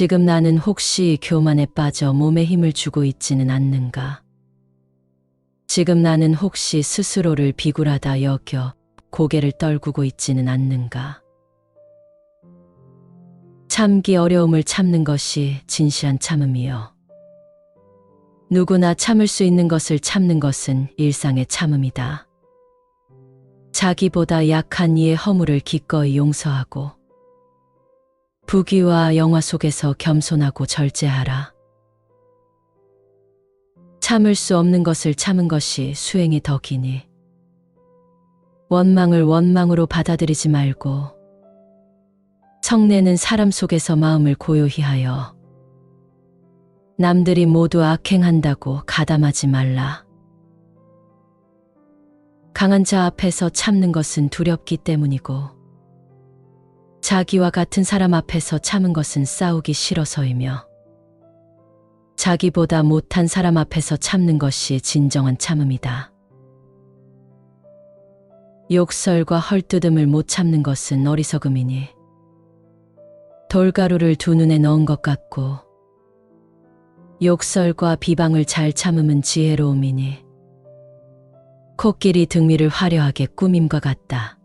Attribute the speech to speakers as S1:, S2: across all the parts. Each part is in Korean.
S1: 지금 나는 혹시 교만에 빠져 몸에 힘을 주고 있지는 않는가? 지금 나는 혹시 스스로를 비굴하다 여겨 고개를 떨구고 있지는 않는가? 참기 어려움을 참는 것이 진실한 참음이요. 누구나 참을 수 있는 것을 참는 것은 일상의 참음이다. 자기보다 약한 이의 허물을 기꺼이 용서하고 부귀와 영화 속에서 겸손하고 절제하라. 참을 수 없는 것을 참은 것이 수행의 덕이니 원망을 원망으로 받아들이지 말고 성내는 사람 속에서 마음을 고요히 하여 남들이 모두 악행한다고 가담하지 말라. 강한 자 앞에서 참는 것은 두렵기 때문이고 자기와 같은 사람 앞에서 참은 것은 싸우기 싫어서이며 자기보다 못한 사람 앞에서 참는 것이 진정한 참음이다. 욕설과 헐뜯음을 못 참는 것은 어리석음이니 돌가루를 두 눈에 넣은 것 같고 욕설과 비방을 잘 참음은 지혜로움이니 코끼리 등위를 화려하게 꾸밈과 같다.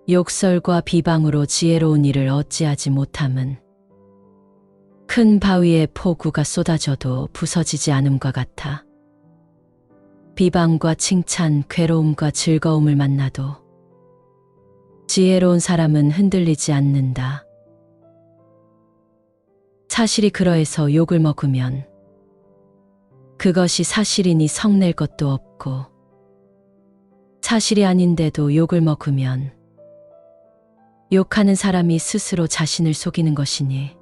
S1: 욕설과 비방으로 지혜로운 일을 어찌하지 못함은 큰 바위에 폭우가 쏟아져도 부서지지 않음과 같아. 비방과 칭찬, 괴로움과 즐거움을 만나도 지혜로운 사람은 흔들리지 않는다. 사실이 그러해서 욕을 먹으면 그것이 사실이니 성낼 것도 없고 사실이 아닌데도 욕을 먹으면 욕하는 사람이 스스로 자신을 속이는 것이니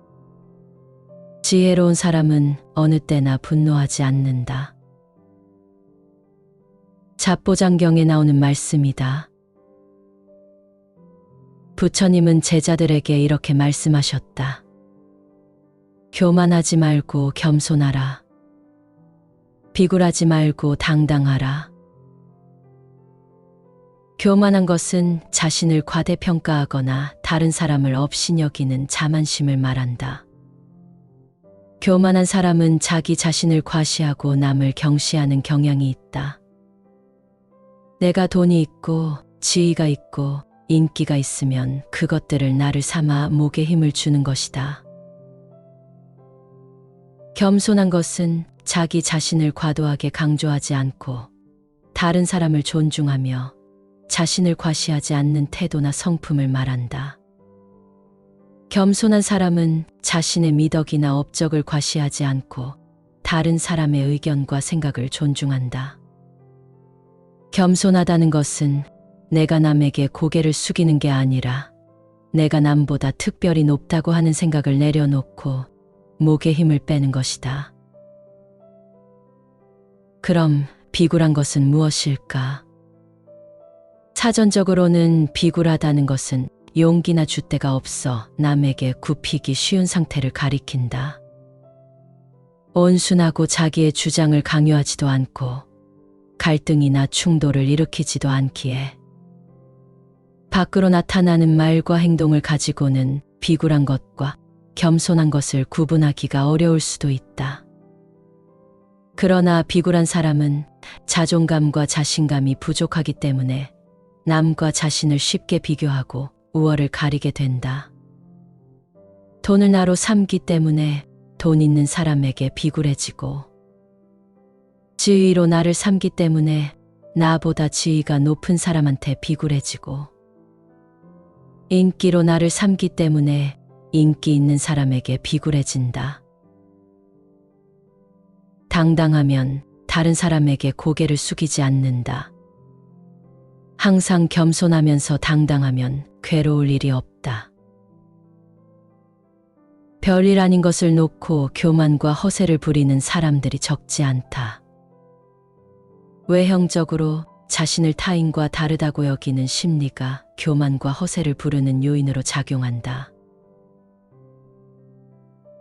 S1: 지혜로운 사람은 어느 때나 분노하지 않는다. 잡보장경에 나오는 말씀이다. 부처님은 제자들에게 이렇게 말씀하셨다. 교만하지 말고 겸손하라. 비굴하지 말고 당당하라. 교만한 것은 자신을 과대평가하거나 다른 사람을 업신여기는 자만심을 말한다. 교만한 사람은 자기 자신을 과시하고 남을 경시하는 경향이 있다. 내가 돈이 있고 지위가 있고 인기가 있으면 그것들을 나를 삼아 목에 힘을 주는 것이다. 겸손한 것은 자기 자신을 과도하게 강조하지 않고 다른 사람을 존중하며 자신을 과시하지 않는 태도나 성품을 말한다. 겸손한 사람은 자신의 미덕이나 업적을 과시하지 않고 다른 사람의 의견과 생각을 존중한다. 겸손하다는 것은 내가 남에게 고개를 숙이는 게 아니라 내가 남보다 특별히 높다고 하는 생각을 내려놓고 목에 힘을 빼는 것이다. 그럼 비굴한 것은 무엇일까? 사전적으로는 비굴하다는 것은 용기나 줏대가 없어 남에게 굽히기 쉬운 상태를 가리킨다. 온순하고 자기의 주장을 강요하지도 않고 갈등이나 충돌을 일으키지도 않기에 밖으로 나타나는 말과 행동을 가지고는 비굴한 것과 겸손한 것을 구분하기가 어려울 수도 있다. 그러나 비굴한 사람은 자존감과 자신감이 부족하기 때문에 남과 자신을 쉽게 비교하고 우월을 가리게 된다. 돈을 나로 삼기 때문에 돈 있는 사람에게 비굴해지고 지위로 나를 삼기 때문에 나보다 지위가 높은 사람한테 비굴해지고 인기로 나를 삼기 때문에 인기 있는 사람에게 비굴해진다. 당당하면 다른 사람에게 고개를 숙이지 않는다. 항상 겸손하면서 당당하면 괴로울 일이 없다. 별일 아닌 것을 놓고 교만과 허세를 부리는 사람들이 적지 않다. 외형적으로 자신을 타인과 다르다고 여기는 심리가 교만과 허세를 부르는 요인으로 작용한다.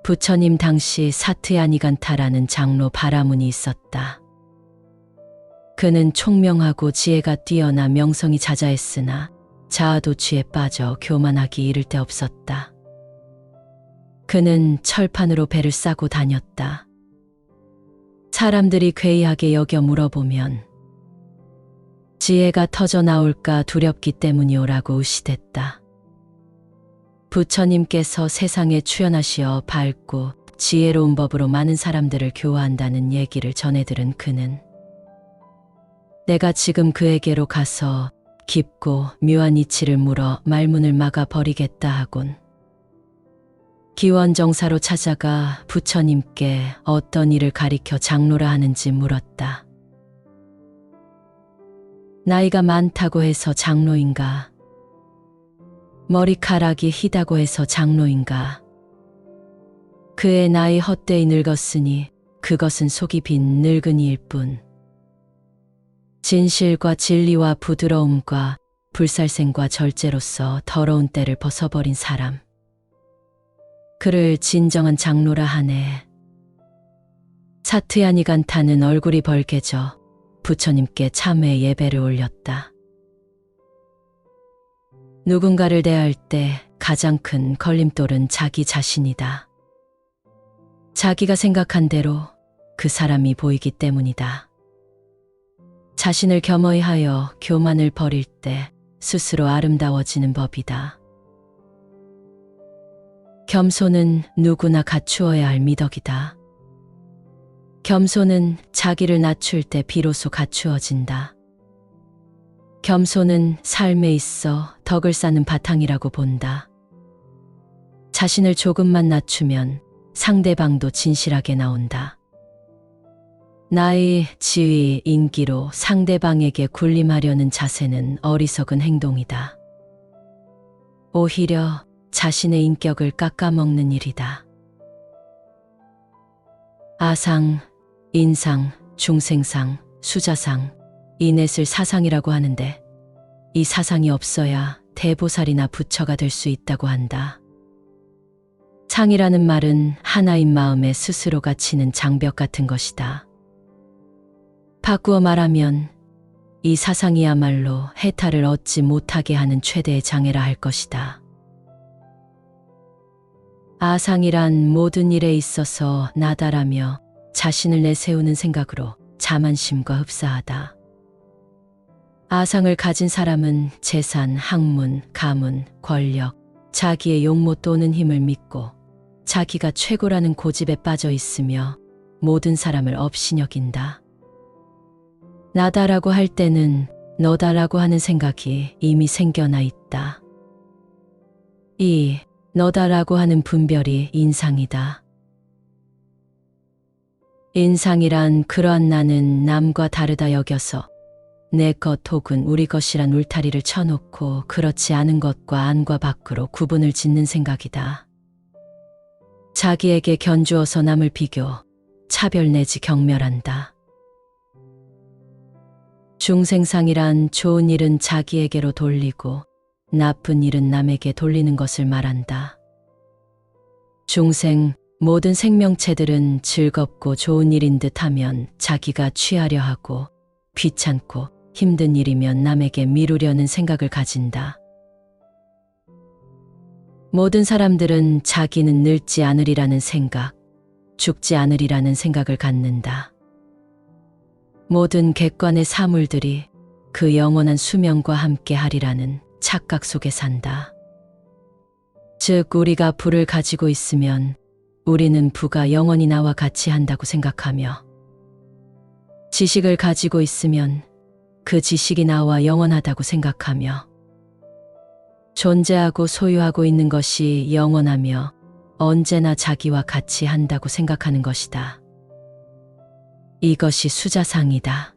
S1: 부처님 당시 사트야니간타라는 장로 바라문이 있었다. 그는 총명하고 지혜가 뛰어나 명성이 자자했으나 자아도취에 빠져 교만하기 이를 데 없었다. 그는 철판으로 배를 싸고 다녔다. 사람들이 괴이하게 여겨 물어보면 지혜가 터져 나올까 두렵기 때문이오라고 의시댔다. 부처님께서 세상에 출현하시어 밝고 지혜로운 법으로 많은 사람들을 교화한다는 얘기를 전해들은 그는 내가 지금 그에게로 가서 깊고 묘한 이치를 물어 말문을 막아 버리겠다 하곤 기원정사로 찾아가 부처님께 어떤 일을 가리켜 장로라 하는지 물었다. 나이가 많다고 해서 장로인가? 머리카락이 희다고 해서 장로인가? 그의 나이 헛되이 늙었으니 그것은 속이 빈 늙은이일 뿐. 진실과 진리와 부드러움과 불살생과 절제로서 더러운 때를 벗어버린 사람. 그를 진정한 장로라 하네. 사트야니 간타는 얼굴이 벌개져 부처님께 참회 예배를 올렸다. 누군가를 대할 때 가장 큰 걸림돌은 자기 자신이다. 자기가 생각한 대로 그 사람이 보이기 때문이다. 자신을 겸허히 하여 교만을 버릴 때 스스로 아름다워지는 법이다. 겸손은 누구나 갖추어야 할 미덕이다. 겸손은 자기를 낮출 때 비로소 갖추어진다. 겸손은 삶에 있어 덕을 쌓는 바탕이라고 본다. 자신을 조금만 낮추면 상대방도 진실하게 나온다. 나이, 지위, 인기로 상대방에게 군림하려는 자세는 어리석은 행동이다. 오히려 자신의 인격을 깎아먹는 일이다. 아상, 인상, 중생상, 수자상, 이 넷을 사상이라고 하는데 이 사상이 없어야 대보살이나 부처가 될 수 있다고 한다. 상이라는 말은 하나인 마음에 스스로가 치는 장벽 같은 것이다. 바꾸어 말하면 이 사상이야말로 해탈을 얻지 못하게 하는 최대의 장애라 할 것이다. 아상이란 모든 일에 있어서 나다라며 자신을 내세우는 생각으로 자만심과 흡사하다. 아상을 가진 사람은 재산, 학문, 가문, 권력, 자기의 용모 또는 힘을 믿고 자기가 최고라는 고집에 빠져 있으며 모든 사람을 업신여긴다. 나다라고 할 때는 너다라고 하는 생각이 이미 생겨나 있다. 이 너다라고 하는 분별이 인상이다. 인상이란 그러한 나는 남과 다르다 여겨서 내 것 혹은 우리 것이란 울타리를 쳐놓고 그렇지 않은 것과 안과 밖으로 구분을 짓는 생각이다. 자기에게 견주어서 남을 비교, 차별 내지 경멸한다. 중생상이란 좋은 일은 자기에게로 돌리고 나쁜 일은 남에게 돌리는 것을 말한다. 중생, 모든 생명체들은 즐겁고 좋은 일인 듯 하면 자기가 취하려 하고 귀찮고 힘든 일이면 남에게 미루려는 생각을 가진다. 모든 사람들은 자기는 늙지 않으리라는 생각, 죽지 않으리라는 생각을 갖는다. 모든 객관의 사물들이 그 영원한 수명과 함께 하리라는 착각 속에 산다. 즉 우리가 부를 가지고 있으면 우리는 부가 영원히 나와 같이 한다고 생각하며 지식을 가지고 있으면 그 지식이 나와 영원하다고 생각하며 존재하고 소유하고 있는 것이 영원하며 언제나 자기와 같이 한다고 생각하는 것이다. 이것이 수자상이다.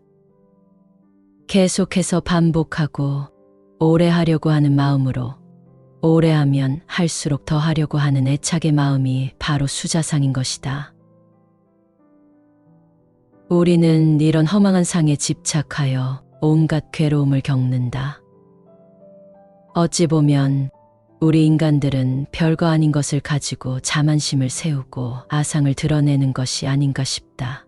S1: 계속해서 반복하고 오래 하려고 하는 마음으로 오래 하면 할수록 더 하려고 하는 애착의 마음이 바로 수자상인 것이다. 우리는 이런 허망한 상에 집착하여 온갖 괴로움을 겪는다. 어찌 보면 우리 인간들은 별거 아닌 것을 가지고 자만심을 세우고 아상을 드러내는 것이 아닌가 싶다.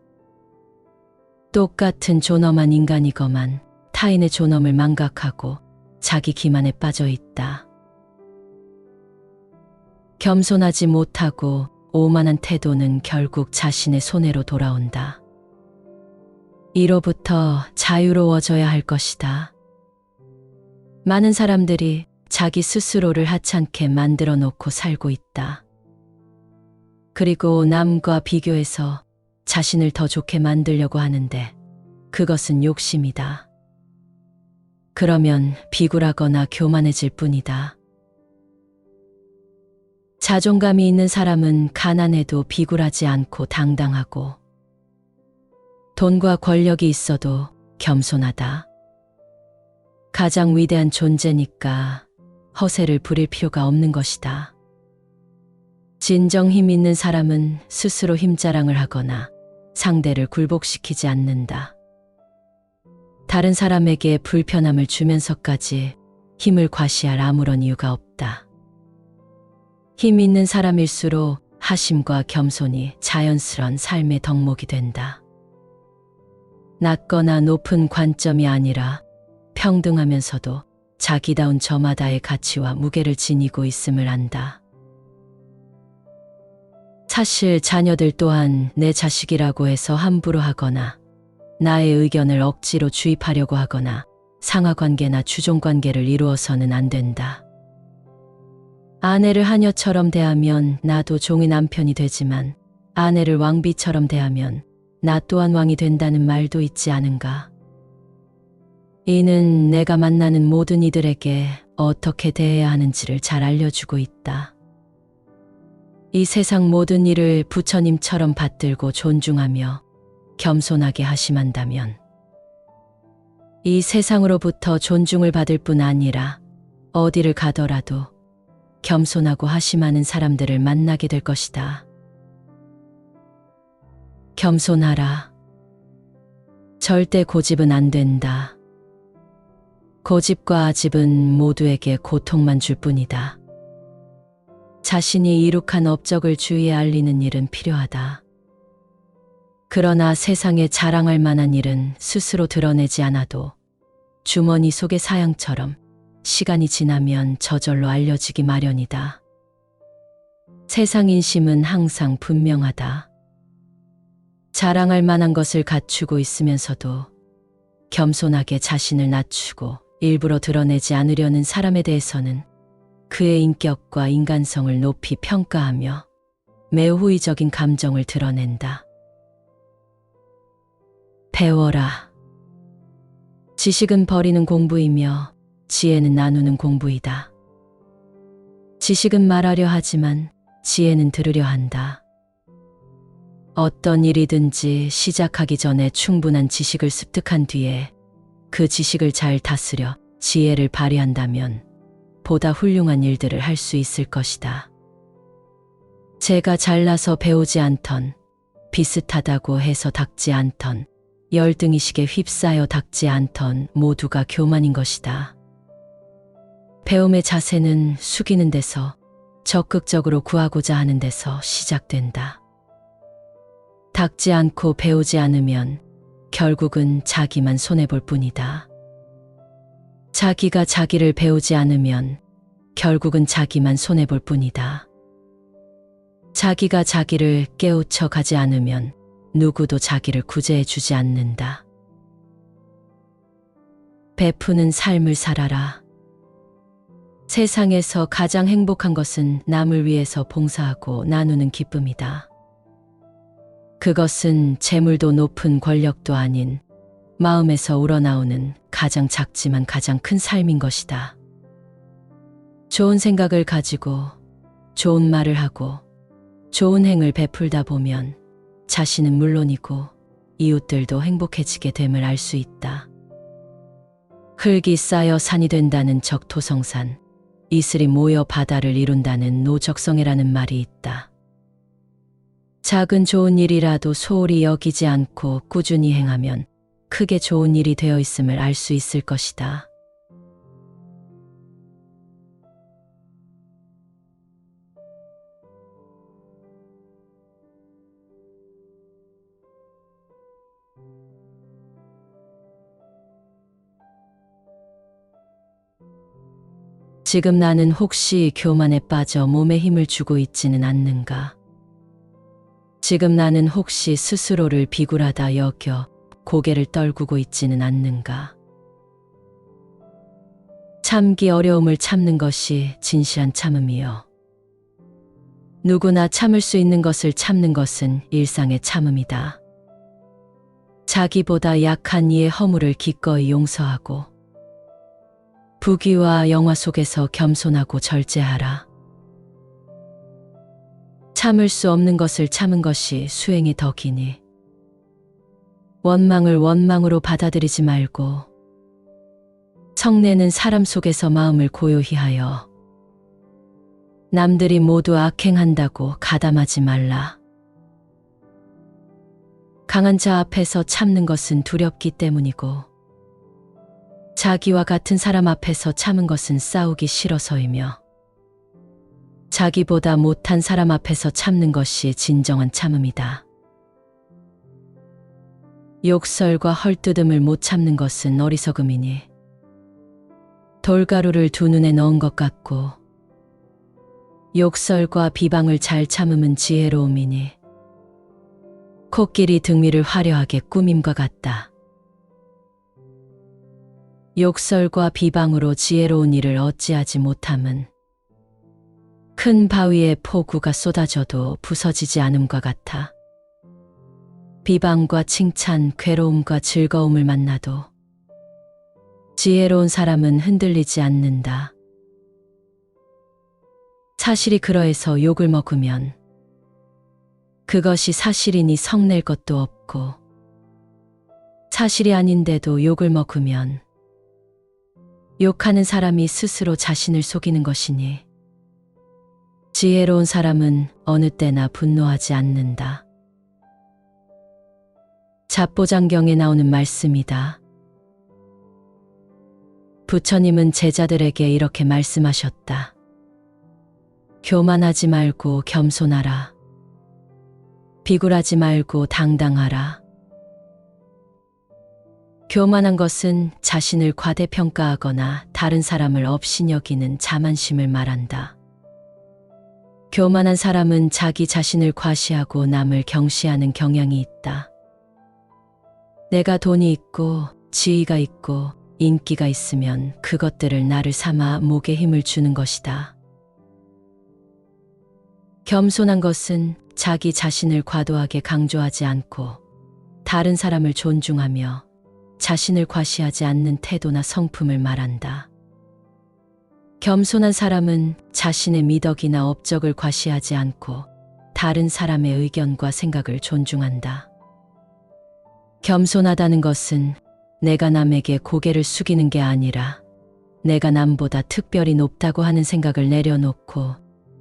S1: 똑같은 존엄한 인간이거만 타인의 존엄을 망각하고 자기 기만에 빠져 있다. 겸손하지 못하고 오만한 태도는 결국 자신의 손해로 돌아온다. 이로부터 자유로워져야 할 것이다. 많은 사람들이 자기 스스로를 하찮게 만들어 놓고 살고 있다. 그리고 남과 비교해서 자신을 더 좋게 만들려고 하는데 그것은 욕심이다. 그러면 비굴하거나 교만해질 뿐이다. 자존감이 있는 사람은 가난해도 비굴하지 않고 당당하고 돈과 권력이 있어도 겸손하다. 가장 위대한 존재니까 허세를 부릴 필요가 없는 것이다. 진정 힘 있는 사람은 스스로 힘자랑을 하거나 상대를 굴복시키지 않는다. 다른 사람에게 불편함을 주면서까지 힘을 과시할 아무런 이유가 없다. 힘 있는 사람일수록 하심과 겸손이 자연스러운 삶의 덕목이 된다. 낮거나 높은 관점이 아니라 평등하면서도 자기다운 저마다의 가치와 무게를 지니고 있음을 안다. 사실 자녀들 또한 내 자식이라고 해서 함부로 하거나 나의 의견을 억지로 주입하려고 하거나 상하관계나 주종관계를 이루어서는 안 된다. 아내를 하녀처럼 대하면 나도 종의 남편이 되지만 아내를 왕비처럼 대하면 나 또한 왕이 된다는 말도 있지 않은가. 이는 내가 만나는 모든 이들에게 어떻게 대해야 하는지를 잘 알려주고 있다. 이 세상 모든 일을 부처님처럼 받들고 존중하며 겸손하게 하심한다면 이 세상으로부터 존중을 받을 뿐 아니라 어디를 가더라도 겸손하고 하심하는 사람들을 만나게 될 것이다. 겸손하라. 절대 고집은 안 된다. 고집과 아집은 모두에게 고통만 줄 뿐이다. 자신이 이룩한 업적을 주위에 알리는 일은 필요하다. 그러나 세상에 자랑할 만한 일은 스스로 드러내지 않아도 주머니 속의 사양처럼 시간이 지나면 저절로 알려지기 마련이다. 세상 인심은 항상 분명하다. 자랑할 만한 것을 갖추고 있으면서도 겸손하게 자신을 낮추고 일부러 드러내지 않으려는 사람에 대해서는 그의 인격과 인간성을 높이 평가하며 매우 호의적인 감정을 드러낸다. 배워라. 지식은 버리는 공부이며 지혜는 나누는 공부이다. 지식은 말하려 하지만 지혜는 들으려 한다. 어떤 일이든지 시작하기 전에 충분한 지식을 습득한 뒤에 그 지식을 잘 다스려 지혜를 발휘한다면 보다 훌륭한 일들을 할 수 있을 것이다. 제가 잘나서 배우지 않던, 비슷하다고 해서 닦지 않던, 열등의식에 휩싸여 닦지 않던 모두가 교만인 것이다. 배움의 자세는 숙이는 데서, 적극적으로 구하고자 하는 데서 시작된다. 닦지 않고 배우지 않으면 결국은 자기만 손해볼 뿐이다. 자기가 자기를 배우지 않으면 결국은 자기만 손해볼 뿐이다. 자기가 자기를 깨우쳐 가지 않으면 누구도 자기를 구제해 주지 않는다. 베푸는 삶을 살아라. 세상에서 가장 행복한 것은 남을 위해서 봉사하고 나누는 기쁨이다. 그것은 재물도 높은 권력도 아닌 마음에서 우러나오는 가장 작지만 가장 큰 삶인 것이다. 좋은 생각을 가지고 좋은 말을 하고 좋은 행을 베풀다 보면 자신은 물론이고 이웃들도 행복해지게 됨을 알 수 있다. 흙이 쌓여 산이 된다는 적토성산, 이슬이 모여 바다를 이룬다는 노적성애라는 말이 있다. 작은 좋은 일이라도 소홀히 여기지 않고 꾸준히 행하면 크게 좋은 일이 되어 있음을 알 수 있을 것이다. 지금 나는 혹시 교만에 빠져 몸에 힘을 주고 있지는 않는가? 지금 나는 혹시 스스로를 비굴하다 여겨 고개를 떨구고 있지는 않는가? 참기 어려움을 참는 것이 진실한 참음이요. 누구나 참을 수 있는 것을 참는 것은 일상의 참음이다. 자기보다 약한 이의 허물을 기꺼이 용서하고 부귀와 영화 속에서 겸손하고 절제하라. 참을 수 없는 것을 참은 것이 수행의 덕이니 원망을 원망으로 받아들이지 말고 성내는 사람 속에서 마음을 고요히 하여 남들이 모두 악행한다고 가담하지 말라. 강한 자 앞에서 참는 것은 두렵기 때문이고 자기와 같은 사람 앞에서 참은 것은 싸우기 싫어서이며 자기보다 못한 사람 앞에서 참는 것이 진정한 참음이다. 욕설과 헐뜯음을 못 참는 것은 어리석음이니 돌가루를 두 눈에 넣은 것 같고 욕설과 비방을 잘 참음은 지혜로움이니 코끼리 등위를 화려하게 꾸밈과 같다. 욕설과 비방으로 지혜로운 일을 어찌하지 못함은 큰 바위에 포구가 쏟아져도 부서지지 않음과 같아. 비방과 칭찬, 괴로움과 즐거움을 만나도 지혜로운 사람은 흔들리지 않는다. 사실이 그러해서 욕을 먹으면 그것이 사실이니 성낼 것도 없고 사실이 아닌데도 욕을 먹으면 욕하는 사람이 스스로 자신을 속이는 것이니 지혜로운 사람은 어느 때나 분노하지 않는다. 잡보장경에 나오는 말씀이다. 부처님은 제자들에게 이렇게 말씀하셨다. 교만하지 말고 겸손하라. 비굴하지 말고 당당하라. 교만한 것은 자신을 과대평가하거나 다른 사람을 업신여기는 자만심을 말한다. 교만한 사람은 자기 자신을 과시하고 남을 경시하는 경향이 있다. 내가 돈이 있고 지위가 있고 인기가 있으면 그것들을 나를 삼아 목에 힘을 주는 것이다. 겸손한 것은 자기 자신을 과도하게 강조하지 않고 다른 사람을 존중하며 자신을 과시하지 않는 태도나 성품을 말한다. 겸손한 사람은 자신의 미덕이나 업적을 과시하지 않고 다른 사람의 의견과 생각을 존중한다. 겸손하다는 것은 내가 남에게 고개를 숙이는 게 아니라 내가 남보다 특별히 높다고 하는 생각을 내려놓고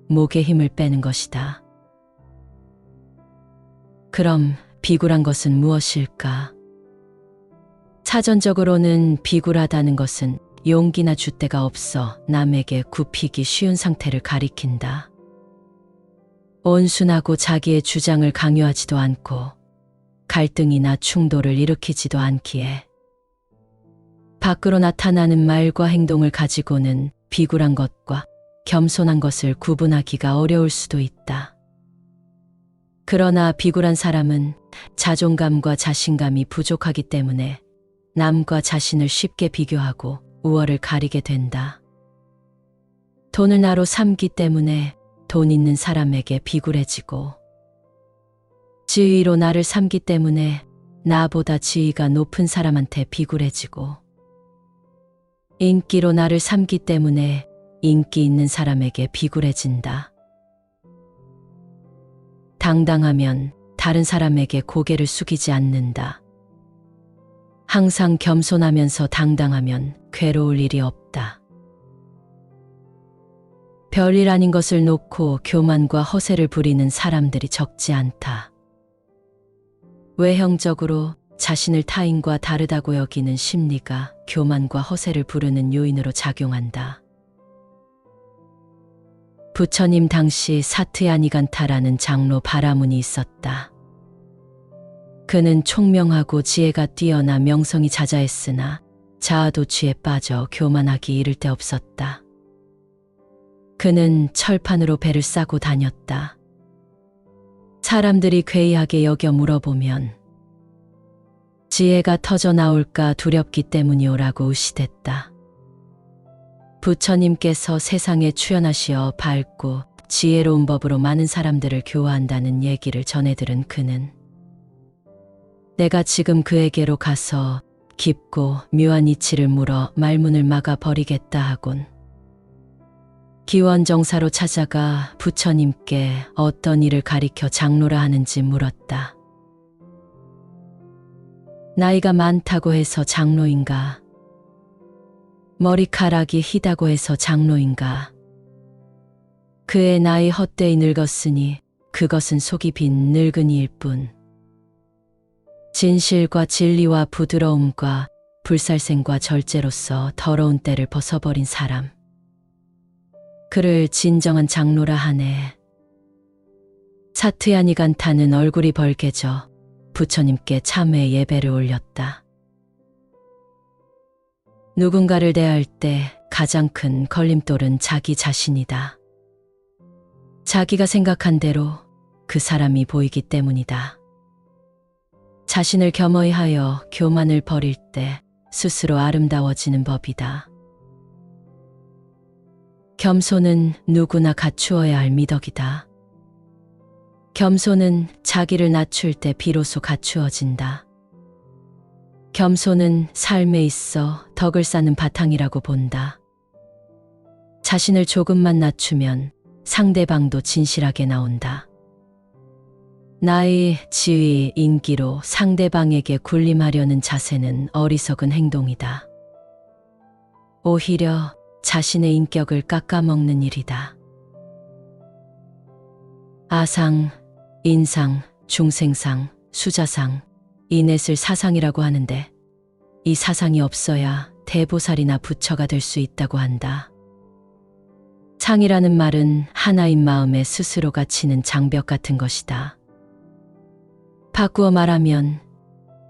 S1: 목에 힘을 빼는 것이다. 그럼 비굴한 것은 무엇일까? 사전적으로는 비굴하다는 것은 용기나 줏대가 없어 남에게 굽히기 쉬운 상태를 가리킨다. 온순하고 자기의 주장을 강요하지도 않고 갈등이나 충돌을 일으키지도 않기에 밖으로 나타나는 말과 행동을 가지고는 비굴한 것과 겸손한 것을 구분하기가 어려울 수도 있다. 그러나 비굴한 사람은 자존감과 자신감이 부족하기 때문에 남과 자신을 쉽게 비교하고 우월을 가리게 된다. 돈을 나로 삼기 때문에 돈 있는 사람에게 비굴해지고 지위로 나를 삼기 때문에 나보다 지위가 높은 사람한테 비굴해지고 인기로 나를 삼기 때문에 인기 있는 사람에게 비굴해진다. 당당하면 다른 사람에게 고개를 숙이지 않는다. 항상 겸손하면서 당당하면 괴로울 일이 없다. 별일 아닌 것을 놓고 교만과 허세를 부리는 사람들이 적지 않다. 외형적으로 자신을 타인과 다르다고 여기는 심리가 교만과 허세를 부르는 요인으로 작용한다. 부처님 당시 사트야니간타라는 장로 바라문이 있었다. 그는 총명하고 지혜가 뛰어나 명성이 자자했으나 자아도취에 빠져 교만하기 이를 데 없었다. 그는 철판으로 배를 싸고 다녔다. 사람들이 괴이하게 여겨 물어보면 지혜가 터져 나올까 두렵기 때문이오라고 의시댔다. 부처님께서 세상에 출현하시어 밝고 지혜로운 법으로 많은 사람들을 교화한다는 얘기를 전해들은 그는 내가 지금 그에게로 가서 깊고 묘한 이치를 물어 말문을 막아 버리겠다 하곤 기원정사로 찾아가 부처님께 어떤 일을 가리켜 장로라 하는지 물었다. 나이가 많다고 해서 장로인가? 머리카락이 희다고 해서 장로인가? 그의 나이 헛되이 늙었으니 그것은 속이 빈 늙은이일 뿐. 진실과 진리와 부드러움과 불살생과 절제로서 더러운 때를 벗어버린 사람. 그를 진정한 장로라 하네. 사트야니 간타는 얼굴이 벌개져 부처님께 참회 예배를 올렸다. 누군가를 대할 때 가장 큰 걸림돌은 자기 자신이다. 자기가 생각한 대로 그 사람이 보이기 때문이다. 자신을 겸허히 하여 교만을 버릴 때 스스로 아름다워지는 법이다. 겸손은 누구나 갖추어야 할 미덕이다. 겸손은 자기를 낮출 때 비로소 갖추어진다. 겸손은 삶에 있어 덕을 쌓는 바탕이라고 본다. 자신을 조금만 낮추면 상대방도 진실하게 나온다. 나이, 지위, 인기로 상대방에게 군림하려는 자세는 어리석은 행동이다. 오히려 자신의 인격을 깎아먹는 일이다. 아상, 인상, 중생상, 수자상, 이 넷을 사상이라고 하는데 이 사상이 없어야 대보살이나 부처가 될 수 있다고 한다. 상이라는 말은 하나인 마음에 스스로 갇히는 장벽 같은 것이다. 바꾸어 말하면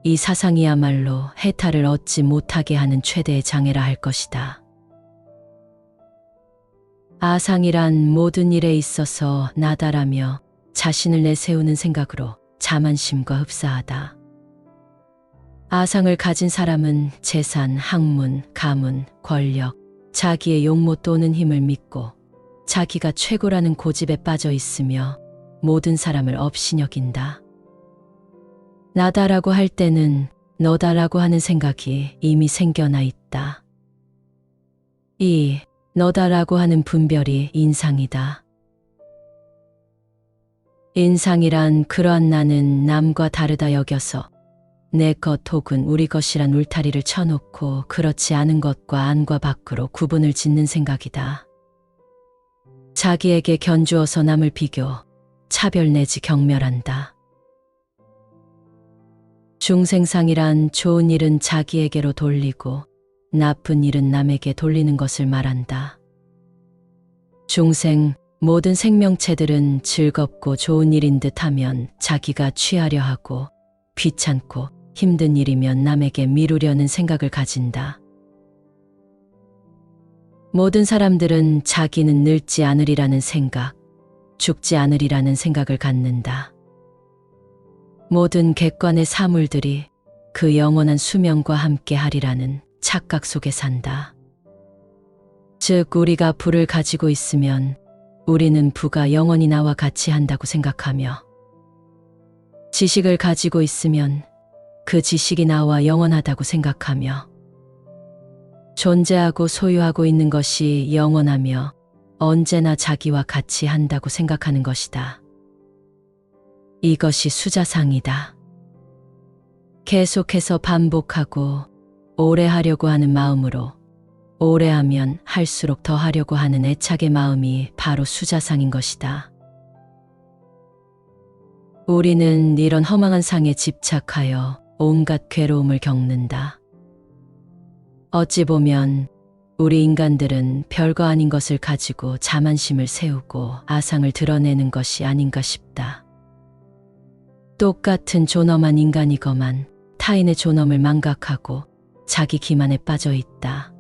S1: 이 사상이야말로 해탈을 얻지 못하게 하는 최대의 장애라 할 것이다. 아상이란 모든 일에 있어서 나다라며 자신을 내세우는 생각으로 자만심과 흡사하다. 아상을 가진 사람은 재산, 학문, 가문, 권력, 자기의 용모 또는 힘을 믿고 자기가 최고라는 고집에 빠져 있으며 모든 사람을 업신여긴다. 나다라고 할 때는 너다라고 하는 생각이 이미 생겨나 있다. 이 너다라고 하는 분별이 인상이다. 인상이란 그러한 나는 남과 다르다 여겨서 내 것 혹은 우리 것이란 울타리를 쳐놓고 그렇지 않은 것과 안과 밖으로 구분을 짓는 생각이다. 자기에게 견주어서 남을 비교, 차별 내지 경멸한다. 중생상이란 좋은 일은 자기에게로 돌리고 나쁜 일은 남에게 돌리는 것을 말한다. 중생, 모든 생명체들은 즐겁고 좋은 일인 듯 하면 자기가 취하려 하고 귀찮고 힘든 일이면 남에게 미루려는 생각을 가진다. 모든 사람들은 자기는 늙지 않으리라는 생각, 죽지 않으리라는 생각을 갖는다. 모든 객관의 사물들이 그 영원한 수명과 함께 하리라는 착각 속에 산다. 즉 우리가 부를 가지고 있으면 우리는 부가 영원히 나와 같이 한다고 생각하며 지식을 가지고 있으면 그 지식이 나와 영원하다고 생각하며 존재하고 소유하고 있는 것이 영원하며 언제나 자기와 같이 한다고 생각하는 것이다. 이것이 수자상이다. 계속해서 반복하고 오래 하려고 하는 마음으로 오래 하면 할수록 더 하려고 하는 애착의 마음이 바로 수자상인 것이다. 우리는 이런 허망한 상에 집착하여 온갖 괴로움을 겪는다. 어찌 보면 우리 인간들은 별거 아닌 것을 가지고 자만심을 세우고 아상을 드러내는 것이 아닌가 싶다. 똑같은 존엄한 인간이거만 타인의 존엄을 망각하고 자기 기만에 빠져 있다.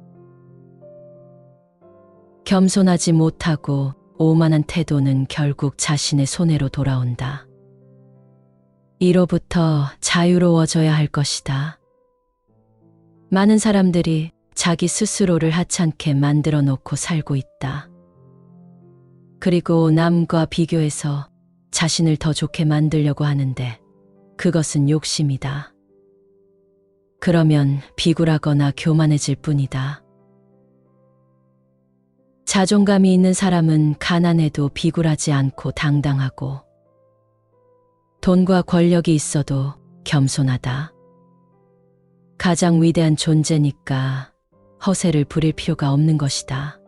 S1: 겸손하지 못하고 오만한 태도는 결국 자신의 손해로 돌아온다. 이로부터 자유로워져야 할 것이다. 많은 사람들이 자기 스스로를 하찮게 만들어 놓고 살고 있다. 그리고 남과 비교해서 자신을 더 좋게 만들려고 하는데 그것은 욕심이다. 그러면 비굴하거나 교만해질 뿐이다. 자존감이 있는 사람은 가난해도 비굴하지 않고 당당하고 돈과 권력이 있어도 겸손하다. 가장 위대한 존재니까 허세를 부릴 필요가 없는 것이다.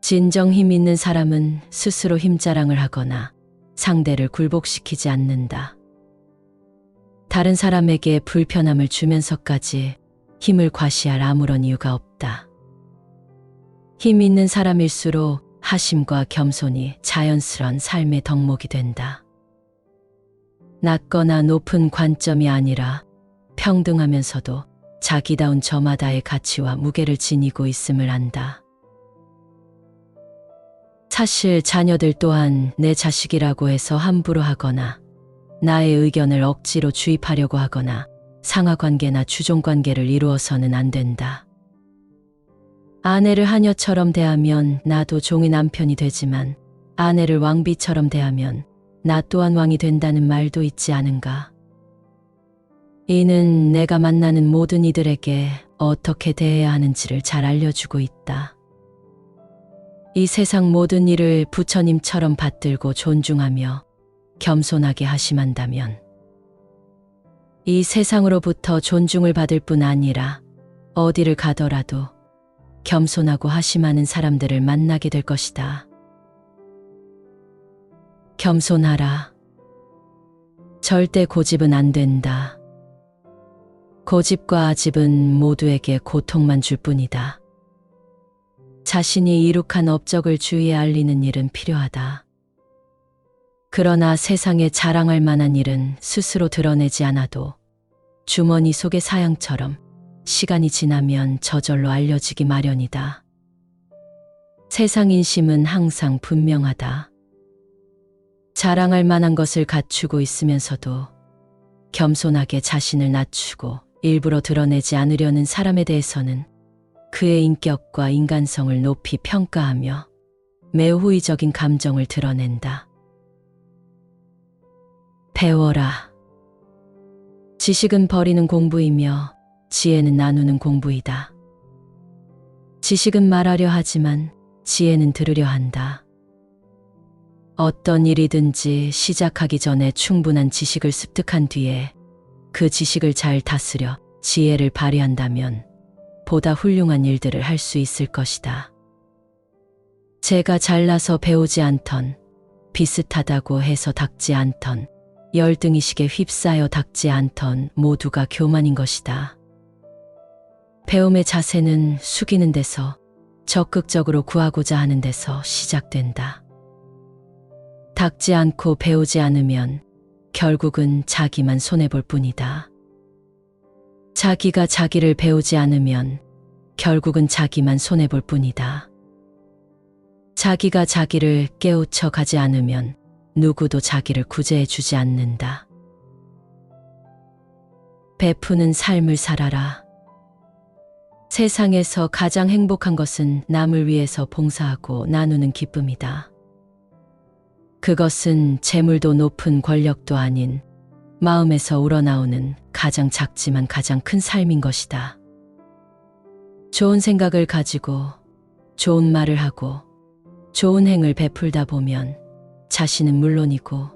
S1: 진정 힘 있는 사람은 스스로 힘자랑을 하거나 상대를 굴복시키지 않는다. 다른 사람에게 불편함을 주면서까지 힘을 과시할 아무런 이유가 없다. 힘 있는 사람일수록 하심과 겸손이 자연스러운 삶의 덕목이 된다. 낮거나 높은 관점이 아니라 평등하면서도 자기다운 저마다의 가치와 무게를 지니고 있음을 안다. 사실 자녀들 또한 내 자식이라고 해서 함부로 하거나 나의 의견을 억지로 주입하려고 하거나 상하관계나 주종관계를 이루어서는 안 된다. 아내를 하녀처럼 대하면 나도 종의 남편이 되지만 아내를 왕비처럼 대하면 나 또한 왕이 된다는 말도 있지 않은가. 이는 내가 만나는 모든 이들에게 어떻게 대해야 하는지를 잘 알려주고 있다. 이 세상 모든 일을 부처님처럼 받들고 존중하며 겸손하게 하심한다면 이 세상으로부터 존중을 받을 뿐 아니라 어디를 가더라도 겸손하고 하심하는 사람들을 만나게 될 것이다. 겸손하라. 절대 고집은 안 된다. 고집과 아집은 모두에게 고통만 줄 뿐이다. 자신이 이룩한 업적을 주위에 알리는 일은 필요하다. 그러나 세상에 자랑할 만한 일은 스스로 드러내지 않아도 주머니 속의 사양처럼 시간이 지나면 저절로 알려지기 마련이다. 세상 인심은 항상 분명하다. 자랑할 만한 것을 갖추고 있으면서도 겸손하게 자신을 낮추고 일부러 드러내지 않으려는 사람에 대해서는 그의 인격과 인간성을 높이 평가하며 매우 호의적인 감정을 드러낸다. 배워라. 지식은 버리는 공부이며 지혜는 나누는 공부이다. 지식은 말하려 하지만 지혜는 들으려 한다. 어떤 일이든지 시작하기 전에 충분한 지식을 습득한 뒤에 그 지식을 잘 다스려 지혜를 발휘한다면 보다 훌륭한 일들을 할 수 있을 것이다. 제가 잘나서 배우지 않던, 비슷하다고 해서 닦지 않던, 열등의식에 휩싸여 닦지 않던 모두가 교만인 것이다. 배움의 자세는 숙이는 데서, 적극적으로 구하고자 하는 데서 시작된다. 닦지 않고 배우지 않으면 결국은 자기만 손해볼 뿐이다. 자기가 자기를 배우지 않으면 결국은 자기만 손해볼 뿐이다. 자기가 자기를 깨우쳐 가지 않으면 누구도 자기를 구제해 주지 않는다. 베푸는 삶을 살아라. 세상에서 가장 행복한 것은 남을 위해서 봉사하고 나누는 기쁨이다. 그것은 재물도 높은 권력도 아닌 마음에서 우러나오는 가장 작지만 가장 큰 삶인 것이다. 좋은 생각을 가지고 좋은 말을 하고 좋은 행을 베풀다 보면 자신은 물론이고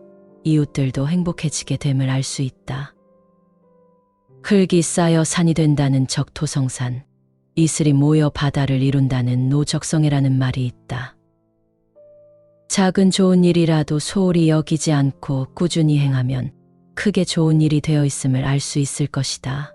S1: 이웃들도 행복해지게 됨을 알 수 있다. 흙이 쌓여 산이 된다는 적토성산, 이슬이 모여 바다를 이룬다는 노적성애라는 말이 있다. 작은 좋은 일이라도 소홀히 여기지 않고 꾸준히 행하면 크게 좋은 일이 되어 있음을 알 수 있을 것이다.